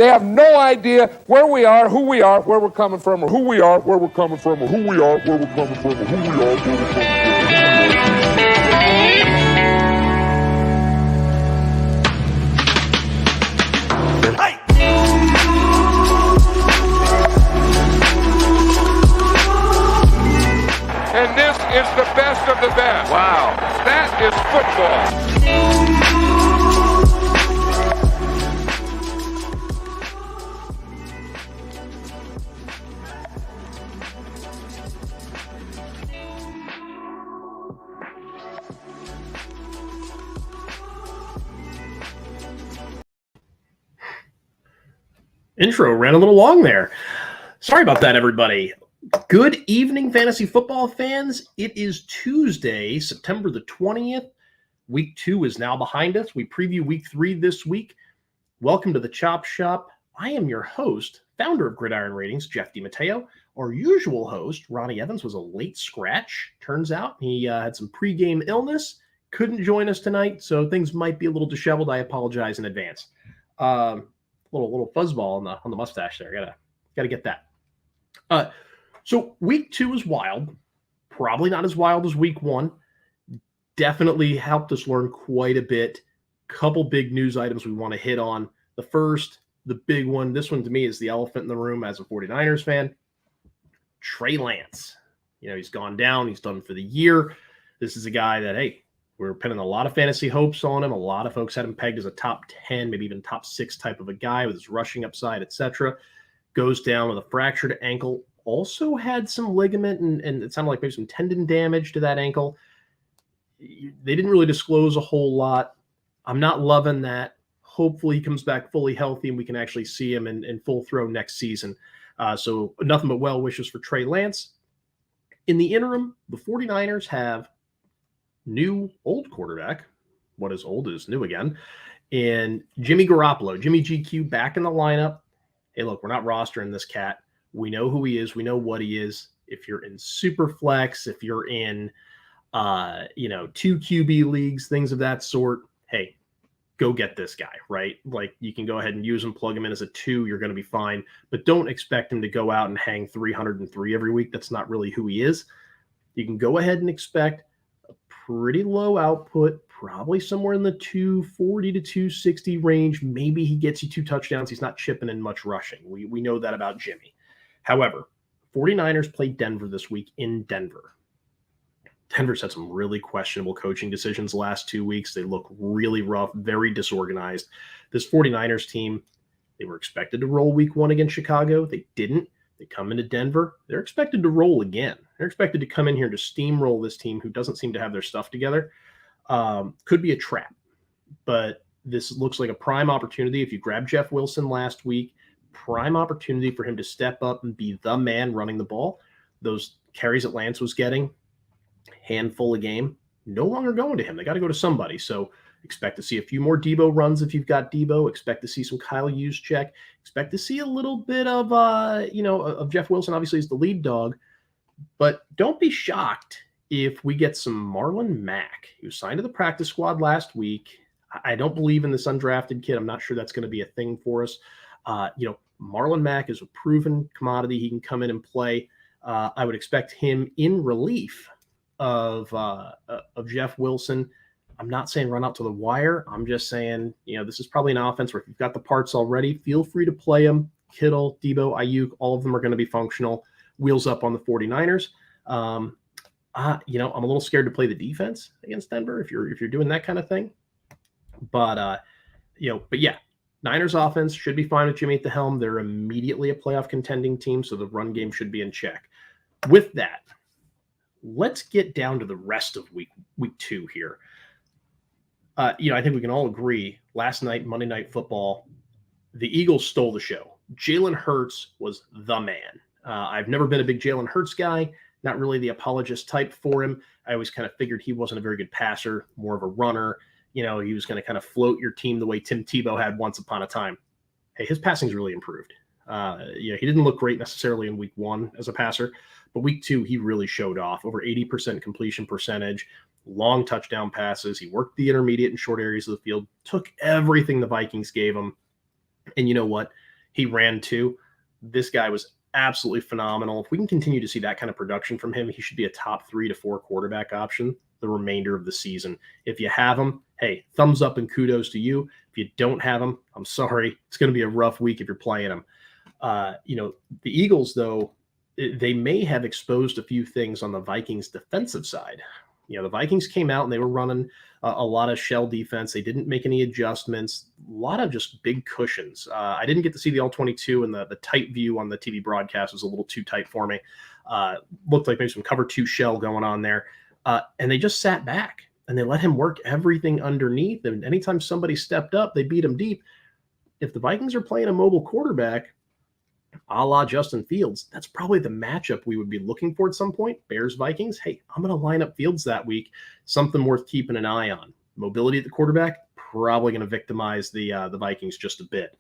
They have no idea where we are, who we are, where we're coming from, or who we are, where we're coming from, or who we are, where we're coming from, or who we are, where we're coming from. And this is the best of the best. Wow. That is football. Intro ran a little long there. Sorry about that, everybody. Good evening, fantasy football fans. It is Tuesday, September the 20th. Week 2 is now behind us. We preview Week 3 this week. Welcome to the Chop Shop. I am your host, founder of Gridiron Ratings, Jeff DiMatteo. Our usual host, Ronnie Evans, was a late scratch. Turns out he had some pregame illness, couldn't join us tonight, so things might be a little disheveled. I apologize in advance. Little fuzzball on the mustache there. Gotta get that. So week 2 is wild. Probably not as wild as week 1. Definitely helped us learn quite a bit. Couple big news items we want to hit on. The first, the big one, this one to me is the elephant in the room as a 49ers fan. Trey Lance. He's gone down. He's done for the year. This is a guy that, hey, we're pinning a lot of fantasy hopes on him. A lot of folks had him pegged as a top 10, maybe even top 6 type of a guy with his rushing upside, etc. Goes down with a fractured ankle. Also had some ligament and it sounded like maybe some tendon damage to that ankle. They didn't really disclose a whole lot. I'm not loving that. Hopefully he comes back fully healthy and we can actually see him in full throw next season. So nothing but well wishes for Trey Lance. In the interim, the 49ers have new old quarterback. What is old is new again. And Jimmy Garoppolo, Jimmy GQ back in the lineup. Hey, look, we're not rostering this cat. We know who he is. We know what he is. If you're in super flex, if you're in, 2 QB leagues, things of that sort, hey, go get this guy, right? Like you can go ahead and use him, plug him in as a 2. You're going to be fine, but don't expect him to go out and hang 303 every week. That's not really who he is. You can go ahead and expect a pretty low output, probably somewhere in the 240 to 260 range. Maybe he gets you 2 touchdowns. He's not chipping in much rushing. We know that about Jimmy. However, 49ers play Denver this week in Denver. Denver's had some really questionable coaching decisions the last 2 weeks. They look really rough, very disorganized. This 49ers team, they were expected to roll week 1 against Chicago. They didn't. They come into Denver. They're expected to roll again. They're expected to come in here to steamroll this team who doesn't seem to have their stuff together. Could be a trap, but this looks like a prime opportunity. If you grab Jeff Wilson last week, prime opportunity for him to step up and be the man running the ball. Those carries that Lance was getting, handful a game, no longer going to him. They got to go to somebody. So expect to see a few more Debo runs if you've got Debo. Expect to see some Kyle Juszczyk. Expect to see a little bit of, of Jeff Wilson. Obviously, is the lead dog. But don't be shocked if we get some Marlon Mack. He was signed to the practice squad last week. I don't believe in this undrafted kid. I'm not sure that's going to be a thing for us. Marlon Mack is a proven commodity. He can come in and play. I would expect him in relief of Jeff Wilson. I'm not saying run out to the wire. I'm just saying, this is probably an offense where if you've got the parts already, feel free to play them. Kittle, Debo, Ayuk, all of them are going to be functional. Wheels up on the 49ers. I'm a little scared to play the defense against Denver if you're doing that kind of thing. But yeah, Niners offense should be fine with Jimmy at the helm. They're immediately a playoff contending team, so the run game should be in check. With that, let's get down to the rest of week 2 here. I think we can all agree last night, Monday Night Football, the Eagles stole the show. Jalen Hurts was the man. I've never been a big Jalen Hurts guy, not really the apologist type for him. I always kind of figured he wasn't a very good passer, more of a runner. He was going to kind of float your team the way Tim Tebow had once upon a time. Hey, his passing's really improved. He didn't look great necessarily in week 1 as a passer, but week 2, he really showed off. Over 80% completion percentage, long touchdown passes. He worked the intermediate and short areas of the field, took everything the Vikings gave him. And you know what? He ran 2. This guy was absolutely phenomenal. If we can continue to see that kind of production from him, he should be a top 3 to 4 quarterback option the remainder of the season. If you have him, hey, thumbs up and kudos to you. If you don't have him, I'm sorry. It's going to be a rough week if you're playing him. The Eagles, though, they may have exposed a few things on the Vikings defensive side. The Vikings came out and they were running a lot of shell defense. They didn't make any adjustments, a lot of just big cushions. I didn't get to see the all-22, and the tight view on the TV broadcast was a little too tight for me. Looked like maybe some cover 2 shell going on there. And they just sat back and they let him work everything underneath. And anytime somebody stepped up, they beat him deep. If the Vikings are playing a mobile quarterback, a la Justin Fields, that's probably the matchup we would be looking for at some point. Bears-Vikings, hey, I'm going to line up Fields that week. Something worth keeping an eye on. Mobility at the quarterback, probably going to victimize the Vikings just a bit.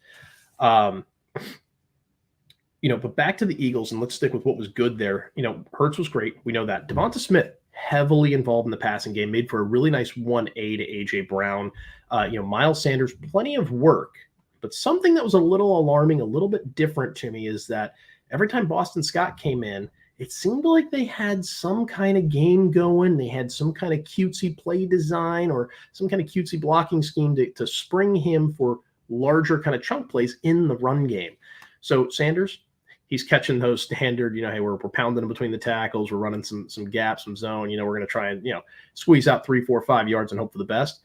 But back to the Eagles, and let's stick with what was good there. Hurts was great. We know that. Devonta Smith, heavily involved in the passing game, made for a really nice 1A to A.J. Brown. Miles Sanders, plenty of work. But something that was a little alarming, a little bit different to me, is that every time Boston Scott came in, it seemed like they had some kind of game going. They had some kind of cutesy play design or some kind of cutesy blocking scheme to spring him for larger kind of chunk plays in the run game. So Sanders, he's catching those standard, hey, we're pounding him between the tackles. We're running some gaps, some zone. We're going to try and, squeeze out 3, 4, 5 yards and hope for the best.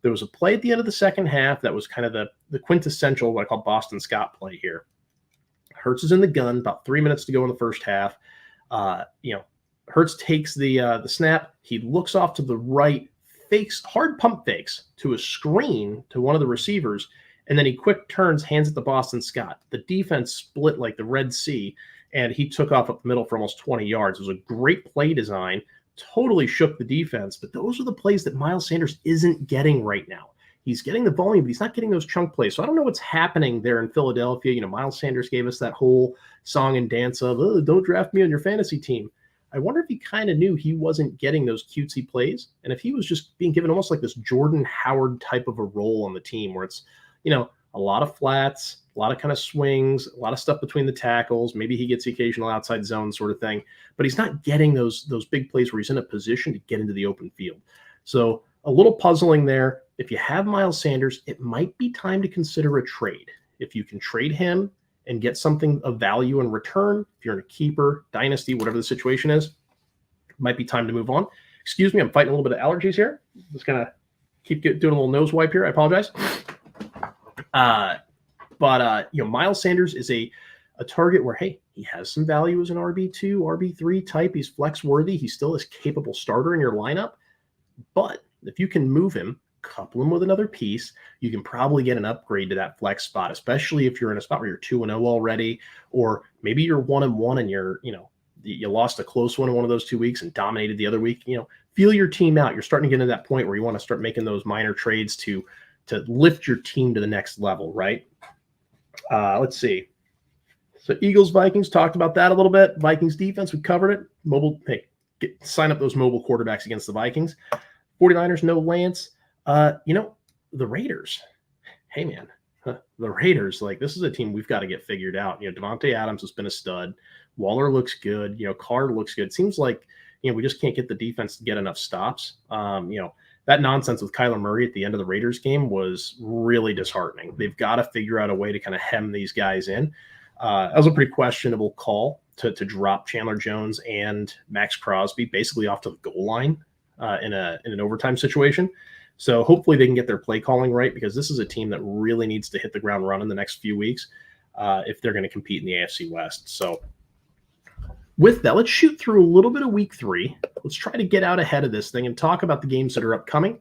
There was a play at the end of the second half that was kind of the quintessential, what I call Boston Scott play here. Hurts is in the gun, about 3 minutes to go in the first half. Hurts takes the snap. He looks off to the right, fakes, hard pump fakes to a screen to one of the receivers, and then he quick turns, hands it to Boston Scott. The defense split like the Red Sea, and he took off up the middle for almost 20 yards. It was a great play design. Totally shook the defense, but those are the plays that Miles Sanders isn't getting right now. He's getting the volume, but he's not getting those chunk plays. So I don't know what's happening there in Philadelphia. Miles Sanders gave us that whole song and dance of, oh, don't draft me on your fantasy team. I wonder if he kind of knew he wasn't getting those cutesy plays, and if he was just being given almost like this Jordan Howard type of a role on the team where it's, a lot of flats, a lot of kind of swings, a lot of stuff between the tackles. Maybe he gets the occasional outside zone sort of thing, but he's not getting those big plays where he's in a position to get into the open field. So a little puzzling there. If you have Miles Sanders, it might be time to consider a trade. If you can trade him and get something of value in return, if you're in a keeper, dynasty, whatever the situation is, it might be time to move on. Excuse me, I'm fighting a little bit of allergies here. Just going to keep doing a little nose wipe here. I apologize. Miles Sanders is a target where, hey, he has some value as an RB2, RB3 type. He's flex worthy. He's still a capable starter in your lineup. But if you can move him, couple him with another piece, you can probably get an upgrade to that flex spot, especially if you're in a spot where you're 2-0 already, or maybe you're 1-1 and you lost a close one in one of those 2 weeks and dominated the other week. Feel your team out. You're starting to get to that point where you want to start making those minor trades to lift your team to the next level, right? Let's see. So Eagles, Vikings, talked about that a little bit. Vikings defense, we covered it. Sign up those mobile quarterbacks against the Vikings. 49ers, no Lance. The Raiders. Hey, man. The Raiders, this is a team we've got to get figured out. Devontae Adams has been a stud. Waller looks good. Carr looks good. It seems like, we just can't get the defense to get enough stops. That nonsense with Kyler Murray at the end of the Raiders game was really disheartening. They've got to figure out a way to kind of hem these guys in. That was a pretty questionable call to drop Chandler Jones and Max Crosby basically off to the goal line in an overtime situation. So hopefully they can get their play calling right, because this is a team that really needs to hit the ground running the next few weeks if they're going to compete in the AFC West. So with that, let's shoot through a little bit of week 3. Let's try to get out ahead of this thing and talk about the games that are upcoming.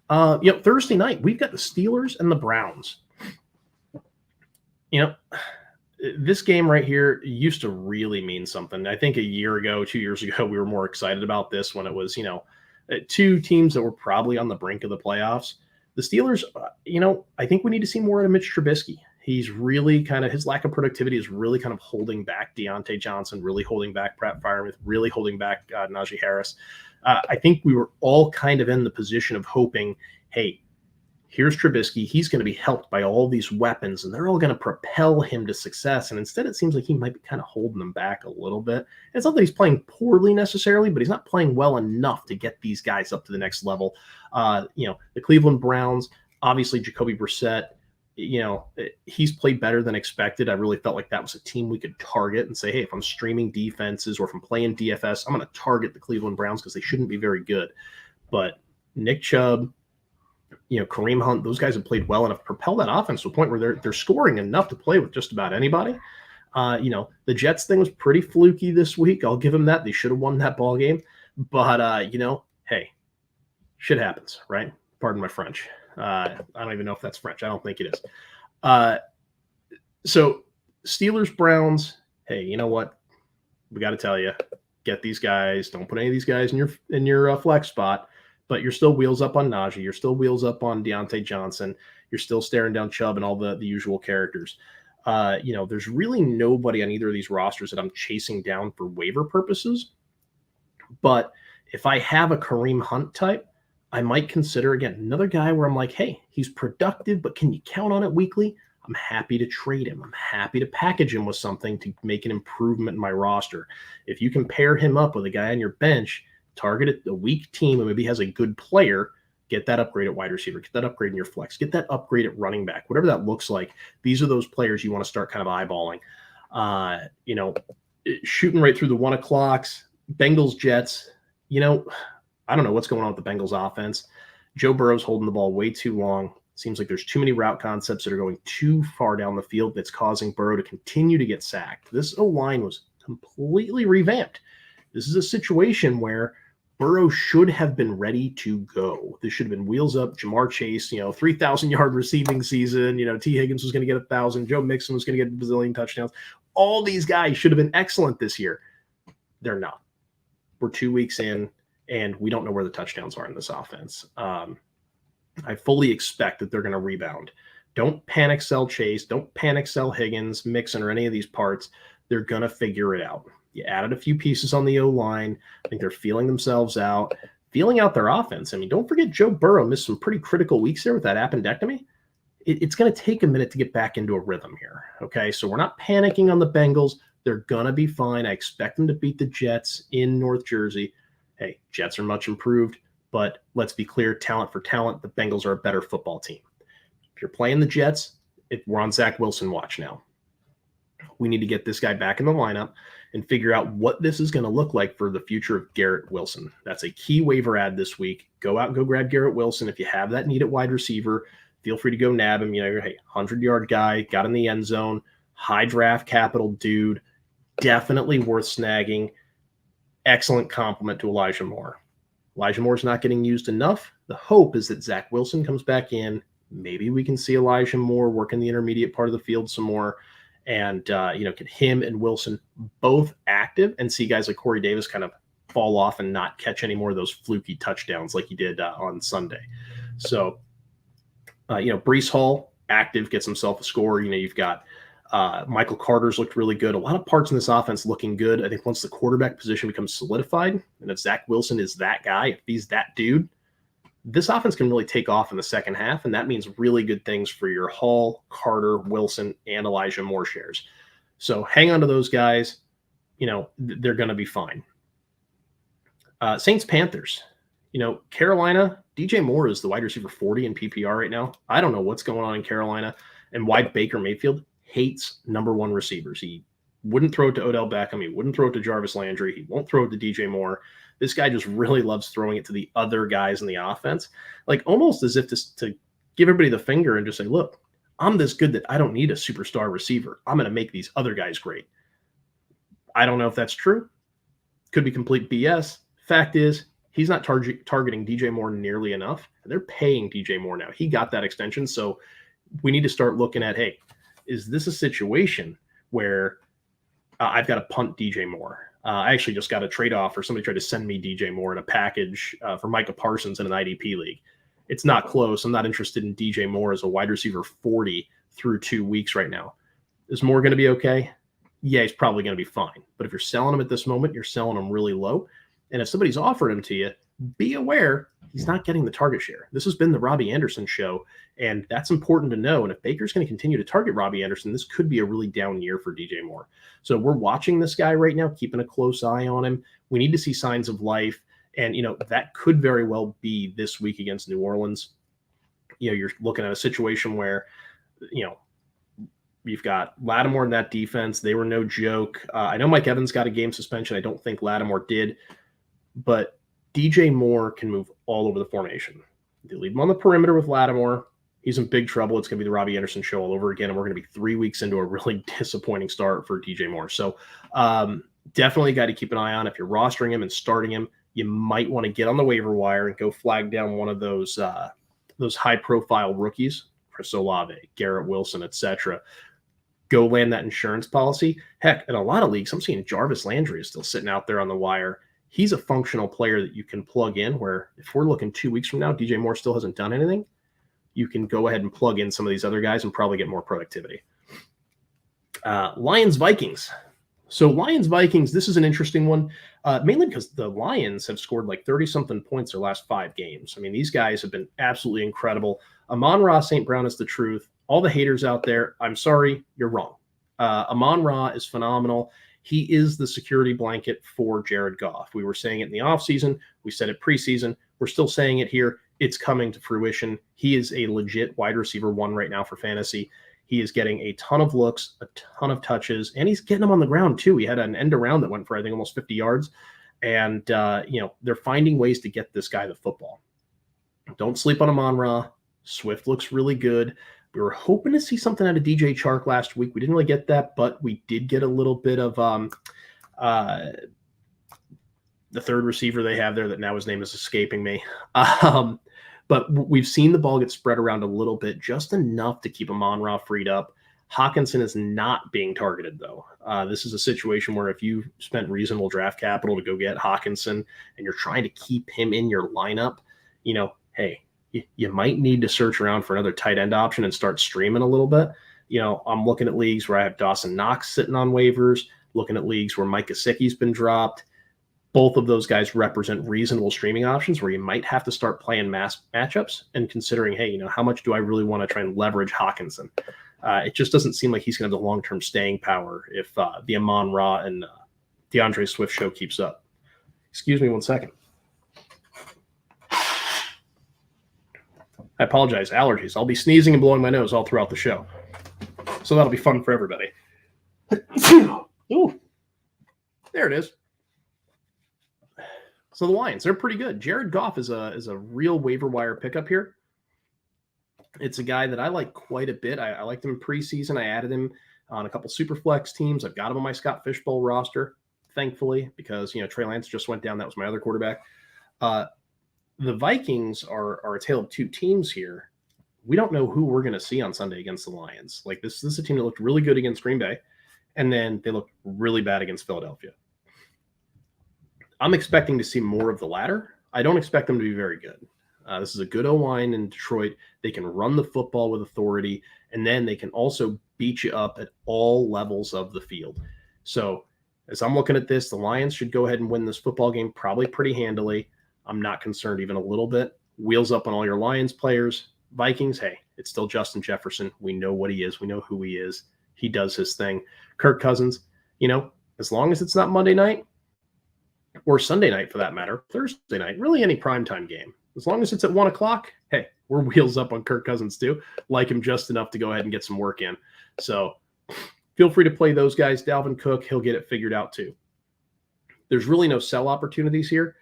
Thursday night, we've got the Steelers and the Browns. This game right here used to really mean something. I think a year ago, 2 years ago, we were more excited about this when it was, two teams that were probably on the brink of the playoffs. The Steelers, I think we need to see more out of Mitch Trubisky. He's really his lack of productivity is really kind of holding back Deontay Johnson, really holding back Pratt Freiermuth, really holding back Najee Harris. I think we were all kind of in the position of hoping, hey, here's Trubisky. He's going to be helped by all these weapons, and they're all going to propel him to success. And instead, it seems like he might be kind of holding them back a little bit. It's not that he's playing poorly necessarily, but he's not playing well enough to get these guys up to the next level. The Cleveland Browns, obviously Jacoby Brissett, he's played better than expected. I really felt like that was a team we could target and say, hey, if I'm streaming defenses or if I'm playing DFS, I'm going to target the Cleveland Browns because they shouldn't be very good. But Nick Chubb, Kareem Hunt, those guys have played well enough to propel that offense to a point where they're scoring enough to play with just about anybody. The Jets thing was pretty fluky this week. I'll give them that. They should have won that ball game. But, hey, shit happens, right? Pardon my French. I don't even know if that's French. I don't think it is. So Steelers, Browns, hey, you know what? We got to tell you, get these guys. Don't put any of these guys in your flex spot. But you're still wheels up on Najee. You're still wheels up on Deontay Johnson. You're still staring down Chubb and all the usual characters. There's really nobody on either of these rosters that I'm chasing down for waiver purposes. But if I have a Kareem Hunt type, I might consider, again, another guy where I'm like, hey, he's productive, but can you count on it weekly? I'm happy to trade him. I'm happy to package him with something to make an improvement in my roster. If you can pair him up with a guy on your bench, target a weak team and maybe has a good player, get that upgrade at wide receiver, get that upgrade in your flex, get that upgrade at running back, whatever that looks like. These are those players you want to start kind of eyeballing. Shooting right through the 1 o'clocks, Bengals, Jets, I don't know what's going on with the Bengals offense. Joe Burrow's holding the ball way too long. Seems like there's too many route concepts that are going too far down the field that's causing Burrow to continue to get sacked. This O-line was completely revamped. This is a situation where Burrow should have been ready to go. This should have been wheels up, Jamar Chase, 3,000-yard receiving season. T. Higgins was going to get 1,000. Joe Mixon was going to get a bazillion touchdowns. All these guys should have been excellent this year. They're not. We're 2 weeks in, and we don't know where the touchdowns are in this offense. I fully expect that they're going to rebound. Don't panic sell Chase. Don't panic sell Higgins, Mixon, or any of these parts. They're going to figure it out. You added a few pieces on the O-line. I think they're feeling themselves out, feeling out their offense. I mean, don't forget Joe Burrow missed some pretty critical weeks there with that appendectomy. It's going to take a minute to get back into a rhythm here, okay? So we're not panicking on the Bengals. They're going to be fine. I expect them to beat the Jets in North Jersey. Hey, Jets are much improved, but let's be clear, talent for talent, the Bengals are a better football team. If you're playing the Jets, we're on Zach Wilson watch now. We need to get this guy back in the lineup and figure out what this is going to look like for the future of Garrett Wilson. That's a key waiver ad this week. Go out and go grab Garrett Wilson. If you have that need at wide receiver, feel free to go nab him. Hey, 100-yard guy, got in the end zone, high draft capital dude, definitely worth snagging. Excellent compliment to Elijah Moore. Elijah Moore's not getting used enough. The hope is that Zach Wilson comes back in. Maybe we can see Elijah Moore work in the intermediate part of the field some more. And, get him and Wilson both active and see guys like Corey Davis kind of fall off and not catch any more of those fluky touchdowns like he did on Sunday. So, Breece Hall, active, gets himself a score. You've got Michael Carter's looked really good. A lot of parts in this offense looking good. I think once the quarterback position becomes solidified, and if Zach Wilson is that guy, if he's that dude, this offense can really take off in the second half, and that means really good things for your Hall, Carter, Wilson, and Elijah Moore shares. So hang on to those guys. They're going to be fine. Saints-Panthers. Carolina, DJ Moore is the wide receiver 40 in PPR right now. I don't know what's going on in Carolina and why Baker Mayfield hates number one receivers. He wouldn't throw it to Odell Beckham. He wouldn't throw it to Jarvis Landry. He won't throw it to DJ Moore. This guy just really loves throwing it to the other guys in the offense, like almost as if to give everybody the finger and just say, look, I'm this good that I don't need a superstar receiver. I'm going to make these other guys great. I don't know if that's true. Could be complete BS. Fact is, he's not targeting DJ Moore nearly enough. They're paying DJ Moore now. He got that extension. So we need to start looking at, hey, is this a situation where I've got to punt DJ Moore? I actually just got a trade offer. Somebody tried to send me DJ Moore in a package for Micah Parsons in an IDP league. It's not close. I'm not interested in DJ Moore as a wide receiver 40 through 2 weeks right now. Is Moore going to be okay? Yeah, he's probably going to be fine. But if you're selling him at this moment, you're selling him really low. And if somebody's offered him to you, be aware he's not getting the target share. This has been the Robbie Anderson show, and that's important to know. And if Baker's going to continue to target Robbie Anderson, this could be a really down year for DJ Moore. So we're watching this guy right now, keeping a close eye on him. We need to see signs of life, and that could very well be this week against New Orleans. You're looking at a situation where you've got Lattimore in that defense. They were no joke. I know Mike Evans got a game suspension. I don't think Lattimore did, but DJ Moore can move all over the formation. They leave him on the perimeter with Lattimore. He's in big trouble. It's going to be the Robbie Anderson show all over again, and we're going to be 3 weeks into a really disappointing start for DJ Moore. So definitely got to keep an eye on. If you're rostering him and starting him, you might want to get on the waiver wire and go flag down one of those high-profile rookies, Chris Olave, Garrett Wilson, etc. Go land that insurance policy. Heck, in a lot of leagues, I'm seeing Jarvis Landry is still sitting out there on the wire. He's a functional player that you can plug in, where if we're looking 2 weeks from now, DJ Moore still hasn't done anything, you can go ahead and plug in some of these other guys and probably get more productivity. Lions-Vikings. So Lions-Vikings, this is an interesting one, mainly because the Lions have scored like 30-something points their last 5 games. I mean, these guys have been absolutely incredible. Amon-Ra St. Brown is the truth. All the haters out there, I'm sorry, you're wrong. Amon-Ra is phenomenal. He is the security blanket for Jared Goff. We were saying it in the offseason. We said it preseason. We're still saying it here. It's coming to fruition. He is a legit wide receiver 1 right now for fantasy. He is getting a ton of looks, a ton of touches, and he's getting them on the ground too. He had an end around that went for, I think, almost 50 yards. And, they're finding ways to get this guy the football. Don't sleep on Amon-Ra. Swift looks really good. We were hoping to see something out of DJ Chark last week. We didn't really get that, but we did get a little bit of the third receiver they have there that now his name is escaping me. But we've seen the ball get spread around a little bit, just enough to keep Amon-Ra freed up. Hawkinson is not being targeted, though. This is a situation where if you spent reasonable draft capital to go get Hawkinson and you're trying to keep him in your lineup, hey, you might need to search around for another tight end option and start streaming a little bit. I'm looking at leagues where I have Dawson Knox sitting on waivers, looking at leagues where Mike Gesicki's been dropped. Both of those guys represent reasonable streaming options where you might have to start playing mass matchups and considering, hey, how much do I really want to try and leverage Hawkinson? It just doesn't seem like he's going to have the long-term staying power if the Amon-Ra and DeAndre Swift show keeps up. Excuse me 1 second. I apologize, allergies. I'll be sneezing and blowing my nose all throughout the show. So that'll be fun for everybody. Ooh, there it is. So the Lions, they're pretty good. Jared Goff is a real waiver wire pickup here. It's a guy that I like quite a bit. I liked him in preseason. I added him on a couple super flex teams. I've got him on my Scott Fishbowl roster, thankfully, because Trey Lance just went down. That was my other quarterback. The Vikings are a tale of 2 teams here. We don't know who we're going to see on Sunday against the Lions. Like this is a team that looked really good against Green Bay, and then they looked really bad against Philadelphia. I'm expecting to see more of the latter. I don't expect them to be very good. This is a good O-line in Detroit. They can run the football with authority, and then they can also beat you up at all levels of the field. So as I'm looking at this, the Lions should go ahead and win this football game probably pretty handily. I'm not concerned even a little bit. Wheels up on all your Lions players. Vikings, hey, it's still Justin Jefferson. We know what he is. We know who he is. He does his thing. Kirk Cousins, as long as it's not Monday night or Sunday night for that matter, Thursday night, really any primetime game. As long as it's at 1 o'clock, hey, we're wheels up on Kirk Cousins too. Like him just enough to go ahead and get some work in. So feel free to play those guys. Dalvin Cook, he'll get it figured out too. There's really no sell opportunities here.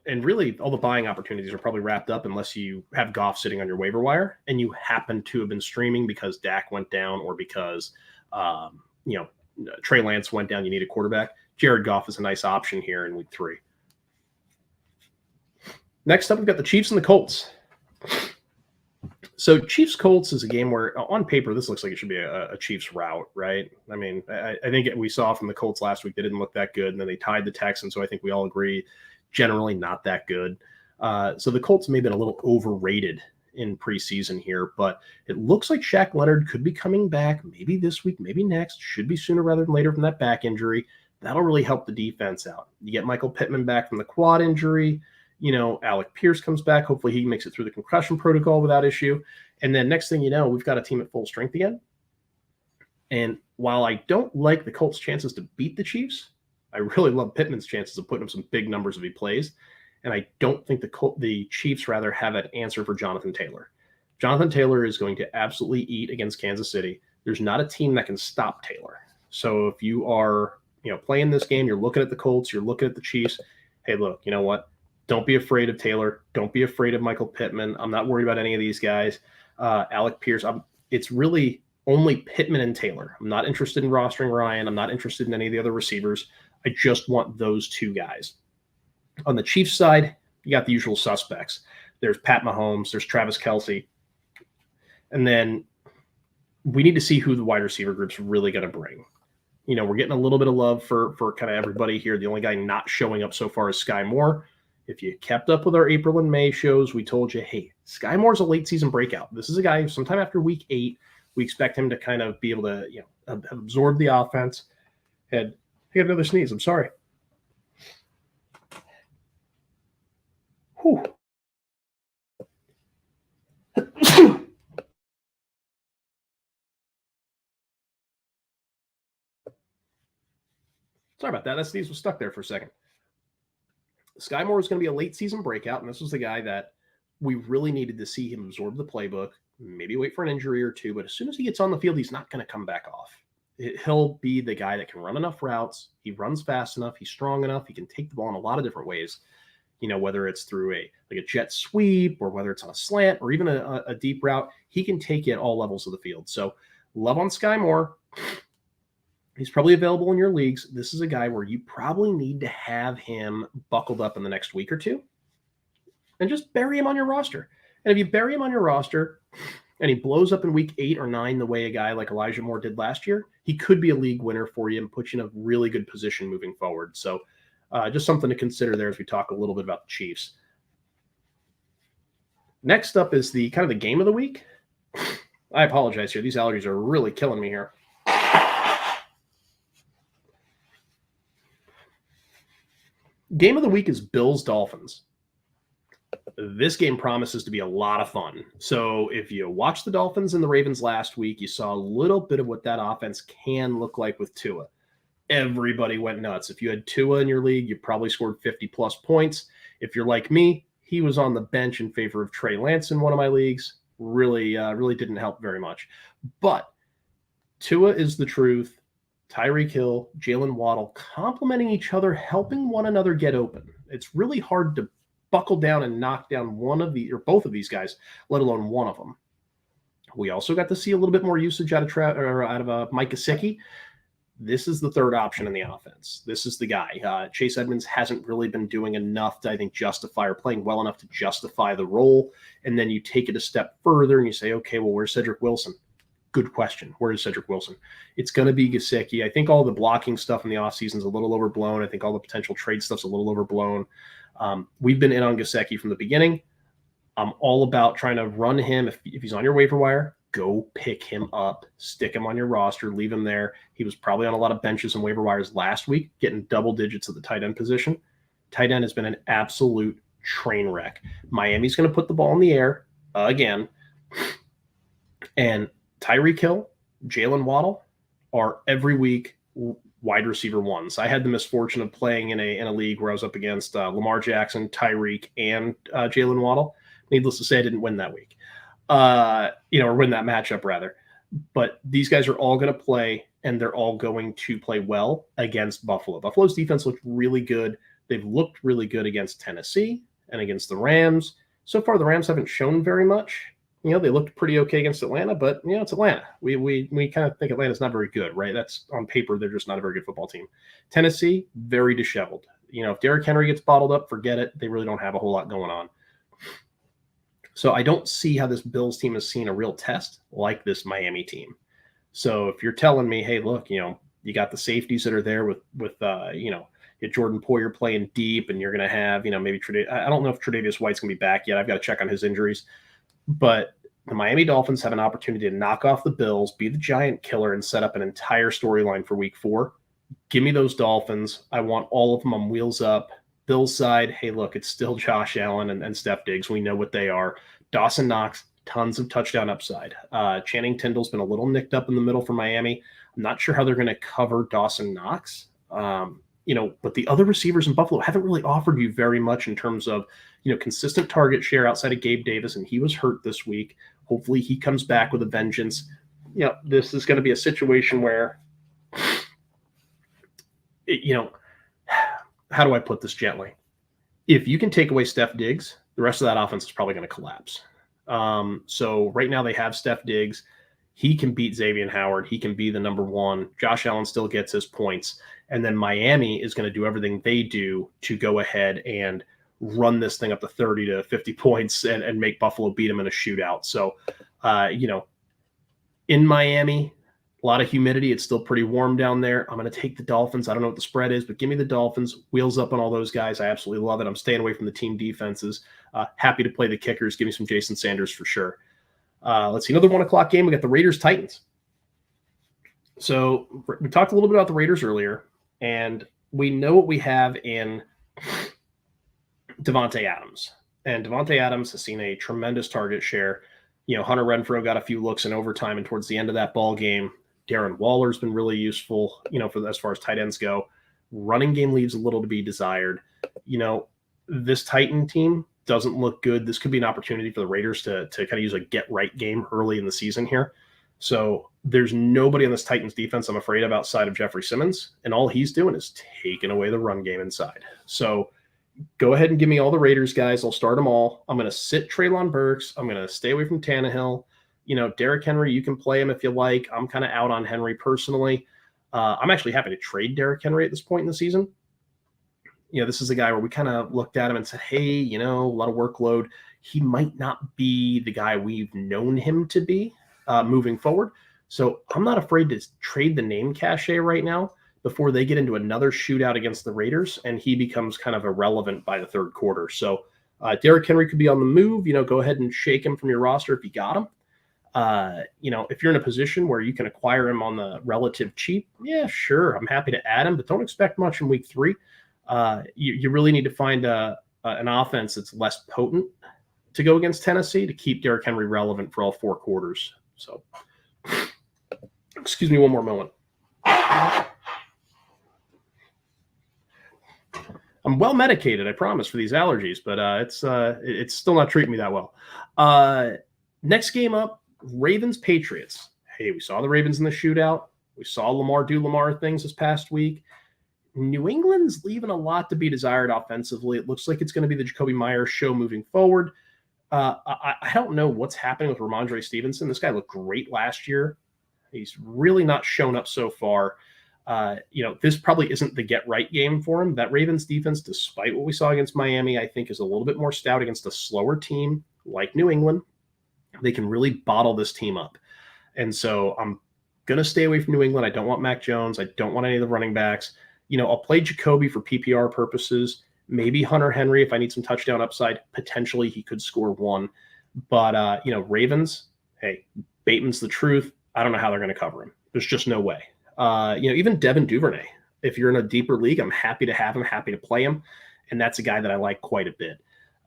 And really all the buying opportunities are probably wrapped up unless you have Goff sitting on your waiver wire and you happen to have been streaming because Dak went down or because, Trey Lance went down, you need a quarterback. Jared Goff is a nice option here in week 3. Next up, we've got the Chiefs and the Colts. So Chiefs-Colts is a game where, on paper, this looks like it should be a Chiefs rout, right? I mean, I think we saw from the Colts last week, they didn't look that good, and then they tied the Texans, so I think we all agree, generally not that good. So the Colts may have been a little overrated in preseason here, but it looks like Shaq Leonard could be coming back maybe this week, maybe next. Should be sooner rather than later from that back injury. That'll really help the defense out. You get Michael Pittman back from the quad injury. Alec Pierce comes back. Hopefully he makes it through the concussion protocol without issue. And then next thing you know, we've got a team at full strength again. And while I don't like the Colts' chances to beat the Chiefs, I really love Pittman's chances of putting up some big numbers if he plays. And I don't think the Chiefs rather have an answer for Jonathan Taylor. Jonathan Taylor is going to absolutely eat against Kansas City. There's not a team that can stop Taylor. So if you are, playing this game, you're looking at the Colts, you're looking at the Chiefs. Hey, look, you know what? Don't be afraid of Taylor. Don't be afraid of Michael Pittman. I'm not worried about any of these guys. Alec Pierce. It's really only Pittman and Taylor. I'm not interested in rostering Ryan. I'm not interested in any of the other receivers. I just want those two guys. On the Chiefs side, you got the usual suspects. There's Pat Mahomes. There's Travis Kelce. And then we need to see who the wide receiver group's really going to bring. We're getting a little bit of love for kind of everybody here. The only guy not showing up so far is Skymore. If you kept up with our April and May shows, we told you, hey, Skymore's a late season breakout. This is a guy who sometime after week 8, we expect him to kind of be able to, absorb the offense. And I got another sneeze. I'm sorry. Whew. Sorry about that. That sneeze was stuck there for a second. Skymore is going to be a late season breakout, and this was the guy that we really needed to see him absorb the playbook, maybe wait for an injury or two, but as soon as he gets on the field, he's not going to come back off. He'll be the guy that can run enough routes, he runs fast enough, he's strong enough, he can take the ball in a lot of different ways, whether it's through a jet sweep or whether it's on a slant or even a deep route, he can take it at all levels of the field. So love on Skymore. He's probably available in your leagues. This is a guy where you probably need to have him buckled up in the next week or two and just bury him on your roster. And if you bury him on your roster and he blows up in week 8 or 9 the way a guy like Elijah Moore did last year, he could be a league winner for you and put you in a really good position moving forward. So just something to consider there as we talk a little bit about the Chiefs. Next up is the kind of the game of the week. I apologize here. These allergies are really killing me here. Game of the week is Bills Dolphins. This game promises to be a lot of fun. So if you watched the Dolphins and the Ravens last week, you saw a little bit of what that offense can look like with Tua. Everybody went nuts. If you had Tua in your league, you probably scored 50-plus points. If you're like me, he was on the bench in favor of Trey Lance in one of my leagues. Really didn't help very much. But Tua is the truth. Tyreek Hill, Jalen Waddle, complementing each other, helping one another get open. It's really hard to buckle down and knock down one of the or both of these guys, let alone one of them. We also got to see a little bit more usage out of Mike Gesicki. This is the third option in the offense. This is the guy. Chase Edmonds hasn't really been doing enough to, I think, justify or playing well enough to justify the role. And then you take it a step further and you say, okay, well, where's Cedric Wilson? Good question. Where is Cedric Wilson? It's going to be Gesicki. I think all the blocking stuff in the offseason is a little overblown. I think all the potential trade stuff's a little overblown. We've been in on Gesicki from the beginning. I'm all about trying to run him. If he's on your waiver wire, go pick him up, stick him on your roster, leave him there. He was probably on a lot of benches and waiver wires last week, getting double digits at the tight end position. Tight end has been an absolute train wreck. Miami's going to put the ball in the air again. And Tyreek Hill, Jalen Waddle are every week wide receiver ones. I had the misfortune of playing in a league where I was up against Lamar Jackson, Tyreek, and Jalen Waddle. Needless to say, I didn't win that week, or win that matchup rather. But these guys are all going to play, and they're all going to play well against Buffalo. Buffalo's defense looked really good. They've looked really good against Tennessee and against the Rams. So far, the Rams haven't shown very much. They looked pretty okay against Atlanta, but, it's Atlanta. We kind of think Atlanta's not very good, right? That's on paper. They're just not a very good football team. Tennessee, very disheveled. If Derrick Henry gets bottled up, forget it. They really don't have a whole lot going on. So I don't see how this Bills team has seen a real test like this Miami team. So if you're telling me, hey, look, you got the safeties that are there with Jordan Poyer playing deep, and you're going to have, maybe I don't know if Tre'Davious White's going to be back yet. I've got to check on his injuries. But the Miami Dolphins have an opportunity to knock off the Bills, be the giant killer, and set up an entire storyline for week 4. Give me those Dolphins. I want all of them on wheels up. Bill's side, hey, look, it's still Josh Allen and Steph Diggs. We know what they are. Dawson Knox, tons of touchdown upside. Channing Tindall's been a little nicked up in the middle for Miami. I'm not sure how they're going to cover Dawson Knox. But the other receivers in Buffalo haven't really offered you very much in terms of, consistent target share outside of Gabe Davis, and he was hurt this week. Hopefully he comes back with a vengeance. This is going to be a situation where, how do I put this gently? If you can take away Steph Diggs, the rest of that offense is probably going to collapse. So right now they have Steph Diggs. He can beat Xavier Howard. He can be the number one. Josh Allen still gets his points. And then Miami is going to do everything they do to go ahead and run this thing up to 30 to 50 points and make Buffalo beat them in a shootout. So, in Miami, a lot of humidity. It's still pretty warm down there. I'm going to take the Dolphins. I don't know what the spread is, but give me the Dolphins. Wheels up on all those guys. I absolutely love it. I'm staying away from the team defenses. Happy to play the kickers. Give me some Jason Sanders for sure. Let's see, another 1:00 game. We got the Raiders-Titans. So we talked a little bit about the Raiders earlier, and we know what we have in Devontae Adams. And Devontae Adams has seen a tremendous target share. Hunter Renfrow got a few looks in overtime, and towards the end of that ball game, Darren Waller's been really useful, for as far as tight ends go. Running game leaves a little to be desired. This Titan team doesn't look good. This could be an opportunity for the Raiders to kind of use a get-right game early in the season here. So there's nobody on this Titans defense I'm afraid of outside of Jeffrey Simmons, and all he's doing is taking away the run game inside. So go ahead and give me all the Raiders guys. I'll start them all. I'm going to sit Treylon Burks. I'm going to stay away from Tannehill. Derrick Henry, you can play him if you like. I'm kind of out on Henry personally. I'm actually happy to trade Derrick Henry at this point in the season. This is a guy where we kind of looked at him and said, hey, a lot of workload. He might not be the guy we've known him to be moving forward. So I'm not afraid to trade the name cachet right now before they get into another shootout against the Raiders and he becomes kind of irrelevant by the third quarter. So Derrick Henry could be on the move. Go ahead and shake him from your roster if you got him. If you're in a position where you can acquire him on the relative cheap, yeah, sure, I'm happy to add him, but don't expect much in week 3. You really need to find an offense that's less potent to go against Tennessee to keep Derrick Henry relevant for all 4 quarters. So, excuse me one more moment. I'm well medicated, I promise, for these allergies, but it's still not treating me that well. Next game up, Ravens-Patriots. Hey, we saw the Ravens in the shootout. We saw Lamar do Lamar things this past week. New England's leaving a lot to be desired offensively. It looks like it's going to be the Jacoby Myers show moving forward. I don't know what's happening with Ramondre Stevenson. This guy looked great last year. He's really not shown up so far. This probably isn't the get-right game for him. That Ravens defense, despite what we saw against Miami, I think is a little bit more stout against a slower team like New England. They can really bottle this team up. And so I'm going to stay away from New England. I don't want Mac Jones. I don't want any of the running backs. I'll play Jacoby for PPR purposes. Maybe Hunter Henry if I need some touchdown upside. Potentially he could score 1. But, Ravens, hey, Bateman's the truth. I don't know how they're going to cover him. There's just no way. Even Devin Duvernay, if you're in a deeper league, I'm happy to have him, happy to play him. And that's a guy that I like quite a bit.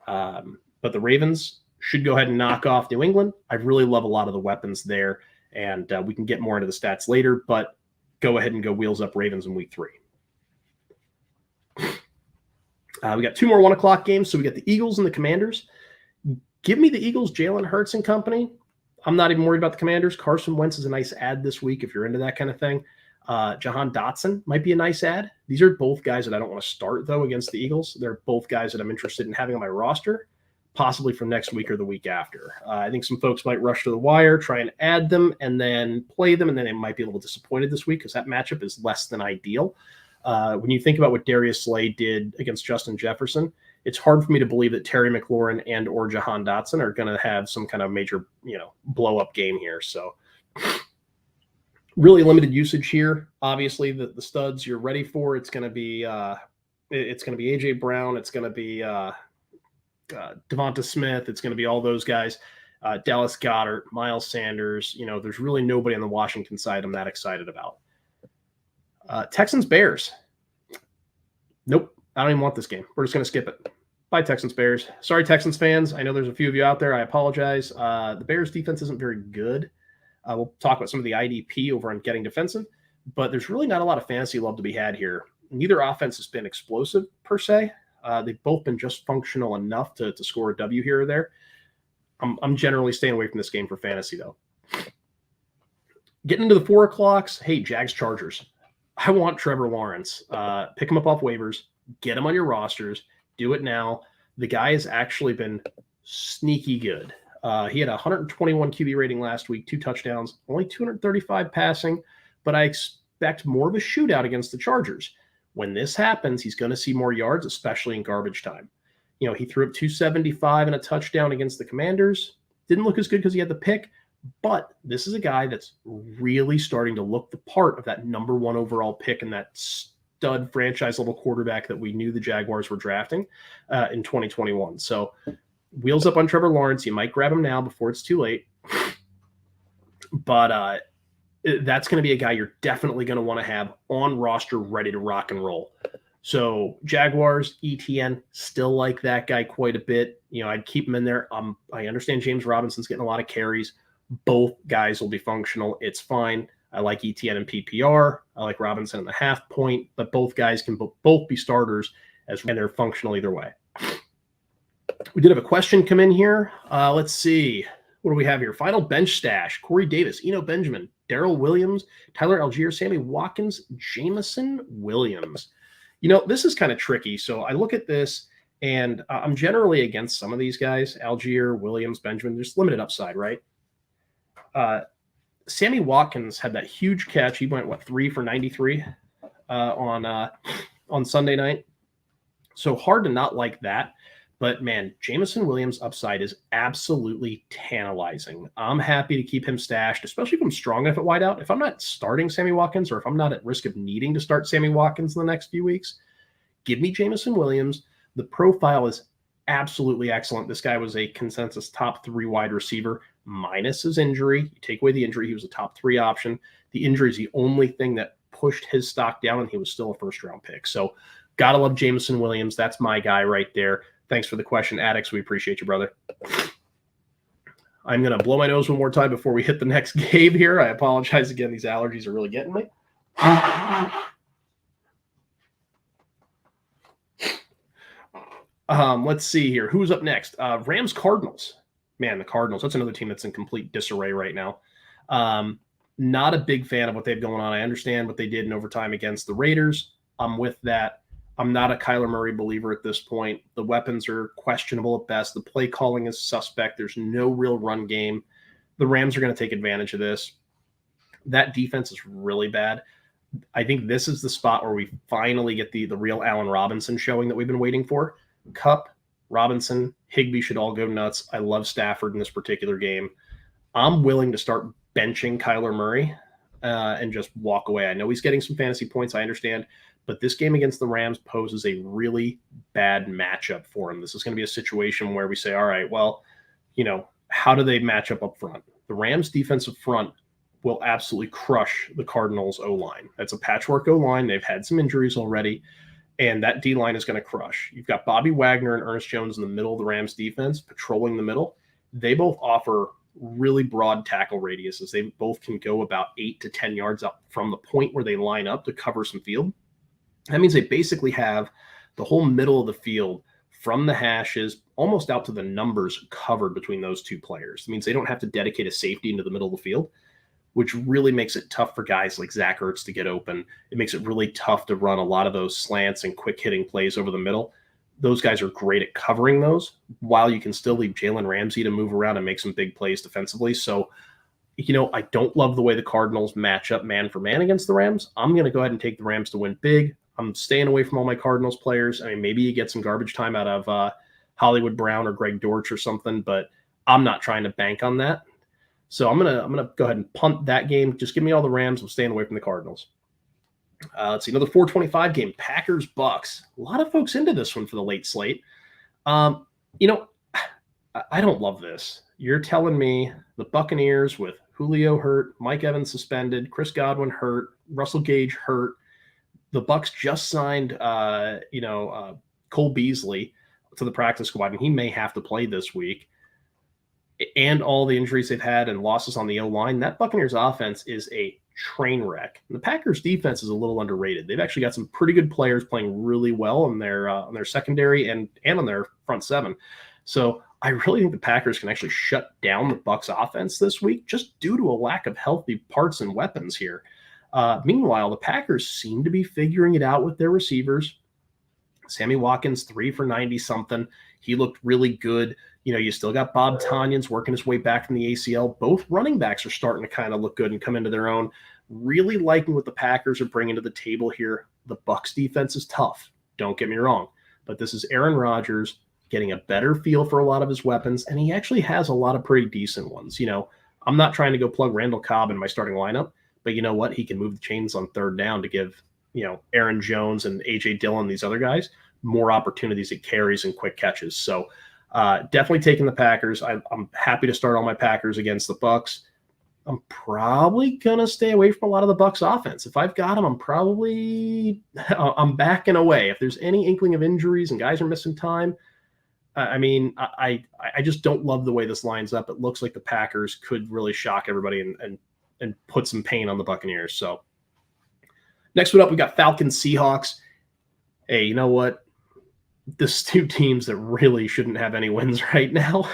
But the Ravens should go ahead and knock off New England. I really love a lot of the weapons there. And we can get more into the stats later. But go ahead and go wheels up Ravens in week 3. We got 2 more 1:00 games. So we got the Eagles and the Commanders. Give me the Eagles, Jalen Hurts and company. I'm not even worried about the Commanders. Carson Wentz is a nice ad this week if you're into that kind of thing. Jahan Dotson might be a nice ad. These are both guys that I don't want to start, though, against the Eagles. They're both guys that I'm interested in having on my roster, possibly for next week or the week after. I think some folks might rush to the wire, try and add them, and then play them, and then they might be a little disappointed this week because that matchup is less than ideal. When you think about what Darius Slay did against Justin Jefferson, it's hard for me to believe that Terry McLaurin and or Jahan Dotson are going to have some kind of major, blow-up game here. So really limited usage here. Obviously, the studs you're ready for, it's going to be A.J. Brown. It's going to be Devonta Smith. It's going to be all those guys. Dallas Goedert, Miles Sanders. There's really nobody on the Washington side I'm that excited about. Texans Bears. Nope, I don't even want this game. We're just going to skip it. Bye, Texans Bears. Sorry, Texans fans. I know there's a few of you out there. I apologize. The Bears defense isn't very good. We'll talk about some of the IDP over on Getting Defensive, but there's really not a lot of fantasy love to be had here. Neither offense has been explosive per se. They've both been just functional enough to score a W here or there. I'm generally staying away from this game for fantasy, though. Getting into the 4 o'clocks, hey, Jags Chargers. I want Trevor Lawrence. Pick him up off waivers. Get him on your rosters. Do it now. The guy has actually been sneaky good. He had a 121 QB rating last week, 2 touchdowns, only 235 passing, but I expect more of a shootout against the Chargers. When this happens, he's going to see more yards, especially in garbage time. You know, he threw up 275 and a touchdown against the Commanders. Didn't look as good because he had the pick, but this is a guy that's really starting to look the part of that number 1 overall pick and that stud franchise-level quarterback that we knew the Jaguars were drafting in 2021. So wheels up on Trevor Lawrence. You might grab him now before it's too late. But that's going to be a guy you're definitely going to want to have on roster ready to rock and roll. So Jaguars, ETN, still like that guy quite a bit. You know, I'd keep him in there. I understand James Robinson's getting a lot of carries. Both guys will be functional. It's fine. I like ETN and PPR. I like Robinson in the half point, but both guys can both be starters and they're functional either way. We did have a question come in here. Let's see. What do we have here? Final bench stash. Corey Davis, Eno Benjamin, Darrell Williams, Tyler Algier, Sammy Watkins, Jameson Williams. You know, this is kind of tricky. So I look at this, and I'm generally against some of these guys. Algier, Williams, Benjamin. There's limited upside, right? Sammy Watkins had that huge catch. He went, 3 for 93 on Sunday night. So hard to not like that. But, man, Jameson Williams' upside is absolutely tantalizing. I'm happy to keep him stashed, especially if I'm strong enough at wideout. If I'm not starting Sammy Watkins or if I'm not at risk of needing to start Sammy Watkins in the next few weeks, give me Jameson Williams. The profile is absolutely excellent. This guy was a consensus top 3 wide receiver minus his injury. You take away the injury, he was a top 3 option. The injury is the only thing that pushed his stock down, and he was still a first-round pick. So got to love Jameson Williams. That's my guy right there. Thanks for the question, Addicts. We appreciate you, brother. I'm going to blow my nose one more time before we hit the next game here. I apologize again. These allergies are really getting me. Let's see here. Who's up next? Rams Cardinals. Man, the Cardinals. That's another team that's in complete disarray right now. Not a big fan of what they've going on. I understand what they did in overtime against the Raiders. I'm with that. I'm not a Kyler Murray believer at this point. The weapons are questionable at best. The play calling is suspect. There's no real run game. The Rams are going to take advantage of this. That defense is really bad. I think this is the spot where we finally get the real Allen Robinson showing that we've been waiting for. Kupp, Robinson, Higbee should all go nuts. I love Stafford in this particular game. I'm willing to start benching Kyler Murray and just walk away. I know he's getting some fantasy points. I understand. But this game against the Rams poses a really bad matchup for him. This is going to be a situation where we say, all right, well, you know, how do they match up front? The Rams defensive front will absolutely crush the Cardinals O-line. That's a patchwork O-line. They've had some injuries already, and that D-line is going to crush. You've got Bobby Wagner and Ernest Jones in the middle of the Rams defense, patrolling the middle. They both offer really broad tackle radiuses. They both can go about 8 to 10 yards up from the point where they line up to cover some field. That means they basically have the whole middle of the field from the hashes almost out to the numbers covered between those two players. It means they don't have to dedicate a safety into the middle of the field, which really makes it tough for guys like Zach Ertz to get open. It makes it really tough to run a lot of those slants and quick hitting plays over the middle. Those guys are great at covering those while you can still leave Jalen Ramsey to move around and make some big plays defensively. So, you know, I don't love the way the Cardinals match up man for man against the Rams. I'm going to go ahead and take the Rams to win big. I'm staying away from all my Cardinals players. I mean, maybe you get some garbage time out of Hollywood Brown or Greg Dortch or something, but I'm not trying to bank on that. So I'm gonna go ahead and punt that game. Just give me all the Rams. I'm staying away from the Cardinals. Let's see, another 425 game, Packers Bucks. A lot of folks into this one for the late slate. You know, I don't love this. You're telling me the Buccaneers with Julio hurt, Mike Evans suspended, Chris Godwin hurt, Russell Gage hurt. the Bucs just signed, Cole Beasley to the practice squad, and he may have to play this week. And all the injuries they've had and losses on the O-line, that Buccaneers offense is a train wreck. And the Packers defense is a little underrated. They've actually got some pretty good players playing really well on their secondary and on their front seven. So I really think the Packers can actually shut down the Bucs offense this week just due to a lack of healthy parts and weapons here. Meanwhile, the Packers seem to be figuring it out with their receivers. Sammy Watkins, 3 for 90-something. He looked really good. You still got Bob Tonyan's working his way back from the ACL. Both running backs are starting to kind of look good and come into their own. Really liking what the Packers are bringing to the table here. The Bucs defense is tough. Don't get me wrong. But this is Aaron Rodgers getting a better feel for a lot of his weapons, and he actually has a lot of pretty decent ones. I'm not trying to go plug Randall Cobb in my starting lineup, but you know what? He can move the chains on third down to give, Aaron Jones and A.J. Dillon, these other guys, more opportunities at carries and quick catches. So definitely taking the Packers. I'm happy to start all my Packers against the Bucs. I'm probably going to stay away from a lot of the Bucs offense. If I've got them, I'm backing away. If there's any inkling of injuries and guys are missing time, I just don't love the way this lines up. It looks like the Packers could really shock everybody and put some pain on the Buccaneers. So next one up, we got Falcons Seahawks. Hey, you know what? This two teams that really shouldn't have any wins right now.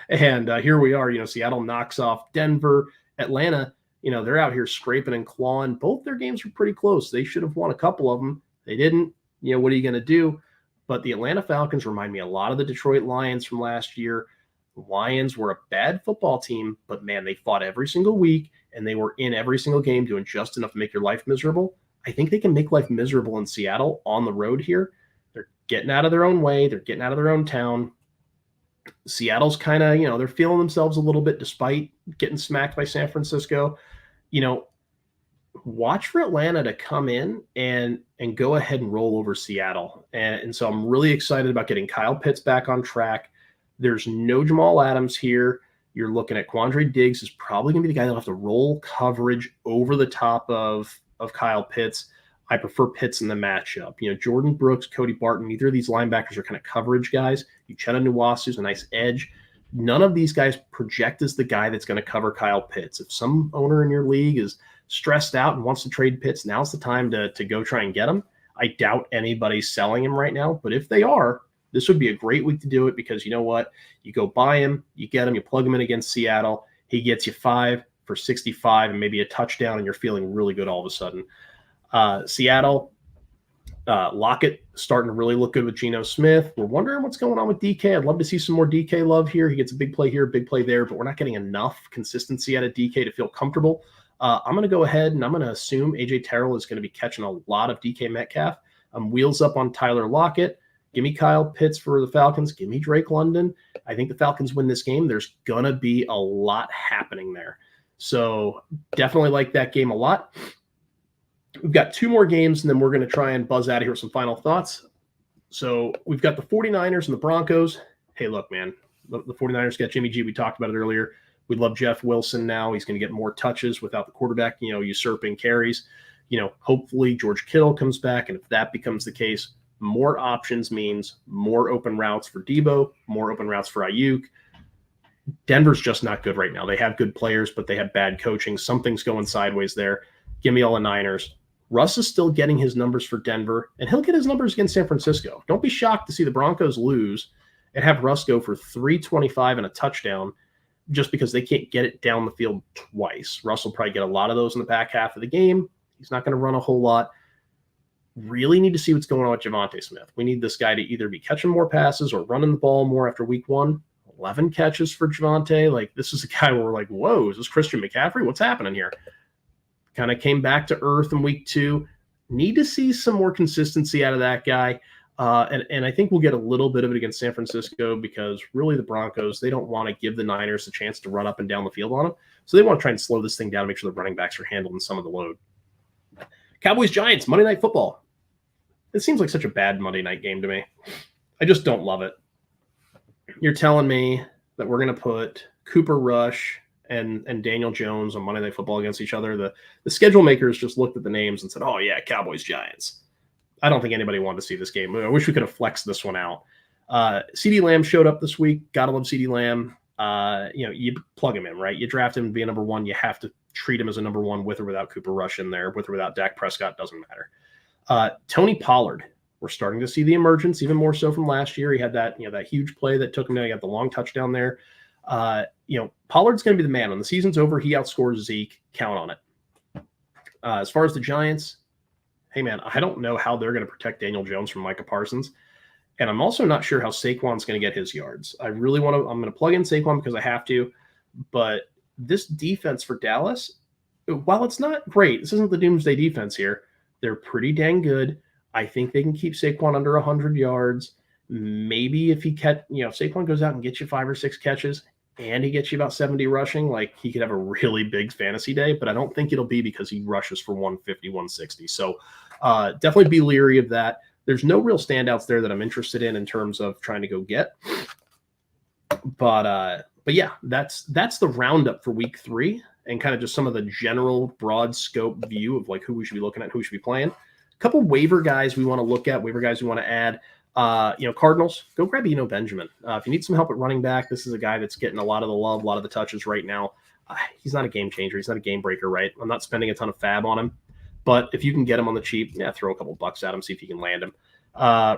And here we are, Seattle knocks off Denver. Atlanta, they're out here scraping and clawing. Both their games were pretty close. They should have won a couple of them. They didn't. What are you going to do? But the Atlanta Falcons remind me a lot of the Detroit Lions from last year. The Lions were a bad football team, but man, they fought every single week, and they were in every single game doing just enough to make your life miserable. I think they can make life miserable in Seattle on the road here. They're getting out of their own way. They're getting out of their own town. Seattle's kind of, they're feeling themselves a little bit despite getting smacked by San Francisco. Watch for Atlanta to come in and go ahead and roll over Seattle. And so I'm really excited about getting Kyle Pitts back on track. There's no Jamal Adams here. You're looking at Quandre Diggs is probably going to be the guy that'll have to roll coverage over the top of Kyle Pitts. I prefer Pitts in the matchup. Jordan Brooks, Cody Barton, neither of these linebackers are kind of coverage guys. Uchenna Nwaisu's a nice edge. None of these guys project as the guy that's going to cover Kyle Pitts. If some owner in your league is stressed out and wants to trade Pitts, now's the time to go try and get him. I doubt anybody's selling him right now, but if they are, this would be a great week to do it because you know what? You go buy him, you get him, you plug him in against Seattle. He gets you 5 for 65 and maybe a touchdown, and you're feeling really good all of a sudden. Seattle, Lockett starting to really look good with Geno Smith. We're wondering what's going on with DK. I'd love to see some more DK love here. He gets a big play here, big play there, but we're not getting enough consistency out of DK to feel comfortable. I'm going to go ahead and I'm going to assume A.J. Terrell is going to be catching a lot of DK Metcalf. Wheels up on Tyler Lockett. Give me Kyle Pitts for the Falcons. Give me Drake London. I think the Falcons win this game. There's going to be a lot happening there. So definitely like that game a lot. We've got 2 more games, and then we're going to try and buzz out of here with some final thoughts. So we've got the 49ers and the Broncos. Hey, look, man, the 49ers got Jimmy G. We talked about it earlier. We love Jeff Wilson now. He's going to get more touches without the quarterback, usurping carries. Hopefully George Kittle comes back, and if that becomes the case, more options means more open routes for Debo, more open routes for Ayuk. Denver's just not good right now. They have good players, but they have bad coaching. Something's going sideways there. Give me all the Niners. Russ is still getting his numbers for Denver, and he'll get his numbers against San Francisco. Don't be shocked to see the Broncos lose and have Russ go for 325 and a touchdown just because they can't get it down the field twice. Russ will probably get a lot of those in the back half of the game. He's not going to run a whole lot. Really need to see what's going on with Javonte Smith. We need this guy to either be catching more passes or running the ball more after week 1. 11 catches for Javonte. This is a guy where we're like, whoa, is this Christian McCaffrey? What's happening here? Kind of came back to earth in week 2. Need to see some more consistency out of that guy. And I think we'll get a little bit of it against San Francisco because really the Broncos, they don't want to give the Niners a chance to run up and down the field on them. So they want to try and slow this thing down, make sure the running backs are handling some of the load. Cowboys Giants, Monday Night Football. It seems like such a bad Monday night game to me. I just don't love it. You're telling me that we're going to put Cooper Rush and Daniel Jones on Monday Night Football against each other, the schedule makers just looked at the names and said, oh, yeah, Cowboys Giants. I don't think anybody wanted to see this game. I wish we could have flexed this one out. CeeDee Lamb showed up this week. Gotta love CeeDee Lamb. You plug him in, right? You draft him to be a number one. You have to treat him as a number one with or without Cooper Rush in there, with or without Dak Prescott, doesn't matter. Tony Pollard, we're starting to see the emergence, even more so from last year. He had that huge play that took him down. He got the long touchdown there. Pollard's going to be the man. When the season's over, he outscores Zeke. Count on it. As far as the Giants, hey, man, I don't know how they're going to protect Daniel Jones from Micah Parsons. And I'm also not sure how Saquon's going to get his yards. I'm going to plug in Saquon because I have to. But this defense for Dallas, while it's not great, this isn't the doomsday defense here. They're pretty dang good. I think they can keep Saquon under 100 yards. Maybe if Saquon goes out and gets you 5 or 6 catches and he gets you about 70 rushing, like he could have a really big fantasy day, but I don't think it'll be because he rushes for 150, 160. So definitely be leery of that. There's no real standouts there that I'm interested in terms of trying to go get. But yeah, that's the roundup for week 3 and kind of just some of the general broad scope view of like who we should be looking at, who we should be playing. A couple waiver guys we want to look at, waiver guys we want to add. Cardinals, go grab Benjamin. If you need some help at running back, this is a guy that's getting a lot of the love, a lot of the touches right now. He's not a game changer. He's not a game breaker, right? I'm not spending a ton of fab on him. But if you can get him on the cheap, throw a couple bucks at him, see if you can land him.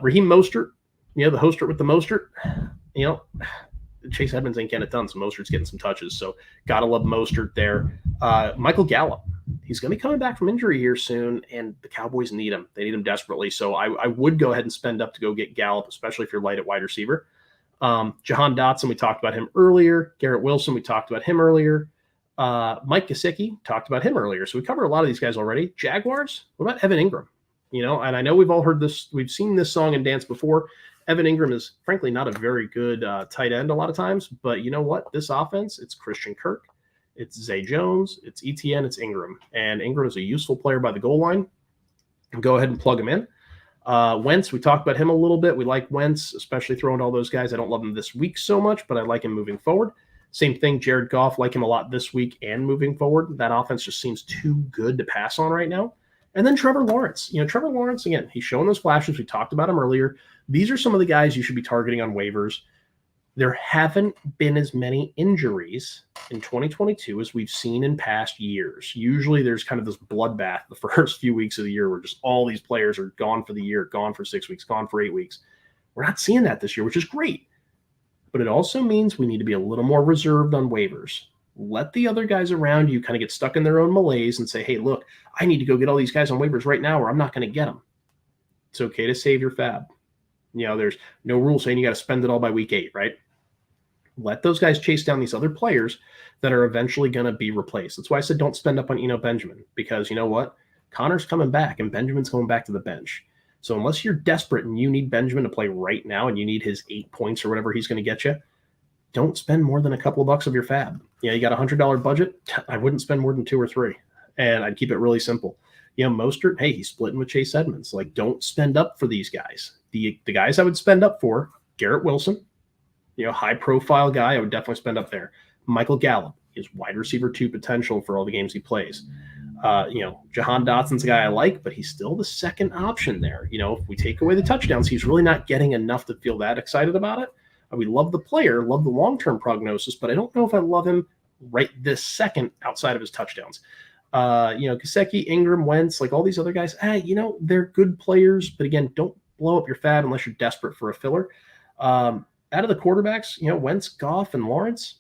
Raheem Mostert, the Hostert with the Mostert, Chase Edmonds ain't getting it done, so Mostert's getting some touches. So gotta love Mostert there. Michael Gallup, he's going to be coming back from injury here soon, and the Cowboys need him. They need him desperately. So I would go ahead and spend up to go get Gallup, especially if you're light at wide receiver. Jahan Dotson, we talked about him earlier. Garrett Wilson, we talked about him earlier. Mike Gesicki, talked about him earlier. So we covered a lot of these guys already. Jaguars, what about Evan Ingram? And I know we've all heard this. We've seen this song and dance before. Evan Ingram is frankly not a very good tight end a lot of times. But you know what? This offense, it's Christian Kirk. It's Zay Jones. It's ETN. It's Ingram. And Ingram is a useful player by the goal line. Go ahead and plug him in. Wentz, we talked about him a little bit. We like Wentz, especially throwing to all those guys. I don't love him this week so much, but I like him moving forward. Same thing, Jared Goff, like him a lot this week and moving forward. That offense just seems too good to pass on right now. And then Trevor Lawrence. Trevor Lawrence, again, he's showing those flashes. We talked about him earlier. These are some of the guys you should be targeting on waivers. There haven't been as many injuries in 2022 as we've seen in past years. Usually there's kind of this bloodbath the first few weeks of the year where just all these players are gone for the year, gone for 6 weeks, gone for 8 weeks. We're not seeing that this year, which is great. But it also means we need to be a little more reserved on waivers. Let the other guys around you kind of get stuck in their own malaise and say, hey, look, I need to go get all these guys on waivers right now or I'm not going to get them. It's okay to save your fab. There's no rule saying you got to spend it all by week 8, right? Let those guys chase down these other players that are eventually going to be replaced. That's why I said don't spend up on Benjamin, because you know what? Connor's coming back and Benjamin's going back to the bench. So unless you're desperate and you need Benjamin to play right now and you need his 8 points or whatever he's going to get you, don't spend more than a couple of bucks of your fab. You got a $100 budget. I wouldn't spend more than 2 or 3, and I'd keep it really simple. Mostert, hey, he's splitting with Chase Edmonds. Like, don't spend up for these guys. The guys I would spend up for, Garrett Wilson, high profile guy. I would definitely spend up there. Michael Gallup is wide receiver 2 potential for all the games he plays. Jahan Dotson's a guy I like, but he's still the second option there. If we take away the touchdowns, he's really not getting enough to feel that excited about it. We love the player, love the long-term prognosis, but I don't know if I love him right this second outside of his touchdowns. Gesicki, Ingram, Wentz, like all these other guys, they're good players, but again, don't blow up your fab unless you're desperate for a filler. Out of the quarterbacks, Wentz, Goff, and Lawrence,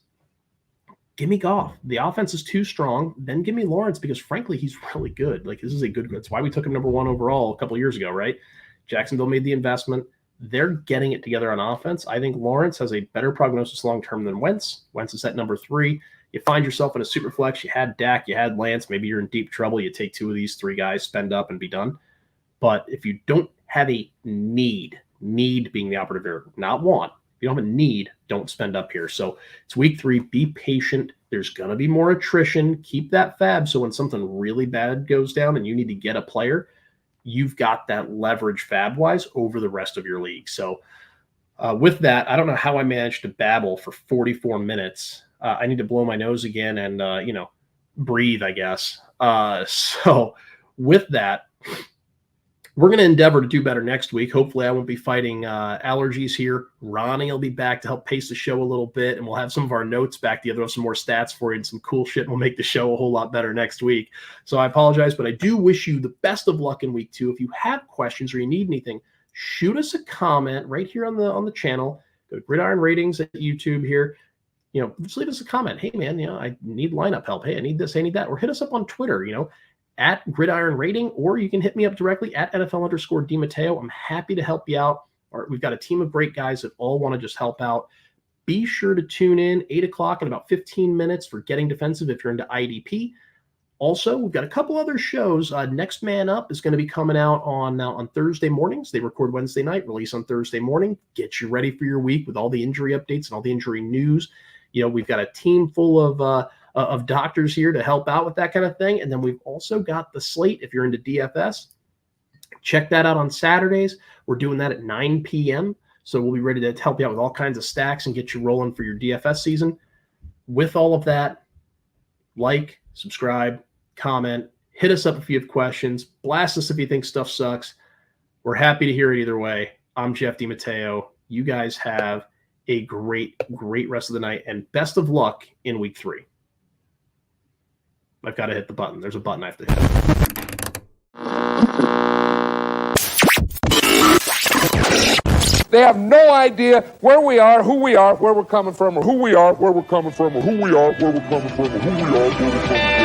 give me Goff. The offense is too strong. Then give me Lawrence because, frankly, he's really good. Like, this is a good. That's why we took him number 1 overall a couple of years ago, right? Jacksonville made the investment. They're getting it together on offense. I think Lawrence has a better prognosis long-term than Wentz. Wentz is at number 3. You find yourself in a super flex. You had Dak, you had Lance. Maybe you're in deep trouble. You take 2 of these 3 guys, spend up, and be done. But if you don't have a need being the operative verb, not want, if you don't have a need, don't spend up here. So it's week 3. Be patient. There's going to be more attrition. Keep that fab so when something really bad goes down and you need to get a player, you've got that leverage fab-wise over the rest of your league. So with that, I don't know how I managed to babble for 44 minutes I need to blow my nose again and, breathe, I guess. So with that, we're going to endeavor to do better next week. Hopefully I won't be fighting allergies here. Ronnie will be back to help pace the show a little bit, and we'll have some of our notes back to throw some more stats for you and some cool shit. We'll make the show a whole lot better next week. So I apologize, but I do wish you the best of luck in week 2. If you have questions or you need anything, shoot us a comment right here on the channel. Go to Gridiron Ratings at YouTube here. Just leave us a comment. Hey, man, I need lineup help. Hey, I need this, I need that. Or hit us up on Twitter, at Gridiron Rating, or you can hit me up directly at NFL_DiMatteo. I'm happy to help you out. We've got a team of great guys that all want to just help out. Be sure to tune in 8 o'clock in about 15 minutes for Getting Defensive if you're into IDP. Also, we've got a couple other shows. Next Man Up is going to be coming out on Thursday mornings. They record Wednesday night, release on Thursday morning. Get you ready for your week with all the injury updates and all the injury news. We've got a team full of doctors here to help out with that kind of thing. And then we've also got the slate if you're into DFS. Check that out on Saturdays. We're doing that at 9 p.m. So we'll be ready to help you out with all kinds of stacks and get you rolling for your DFS season. With all of that, like, subscribe, comment, hit us up if you have questions, blast us if you think stuff sucks. We're happy to hear it either way. I'm Jeff DiMatteo. You guys have a great rest of the night, and best of luck in week 3. I've got to hit the button. There's a button I have to hit. They have no idea where we are, who we are, where we're coming from, or who we are, where we're coming from, or who we are, where we're coming from, or who we are, where we're coming from.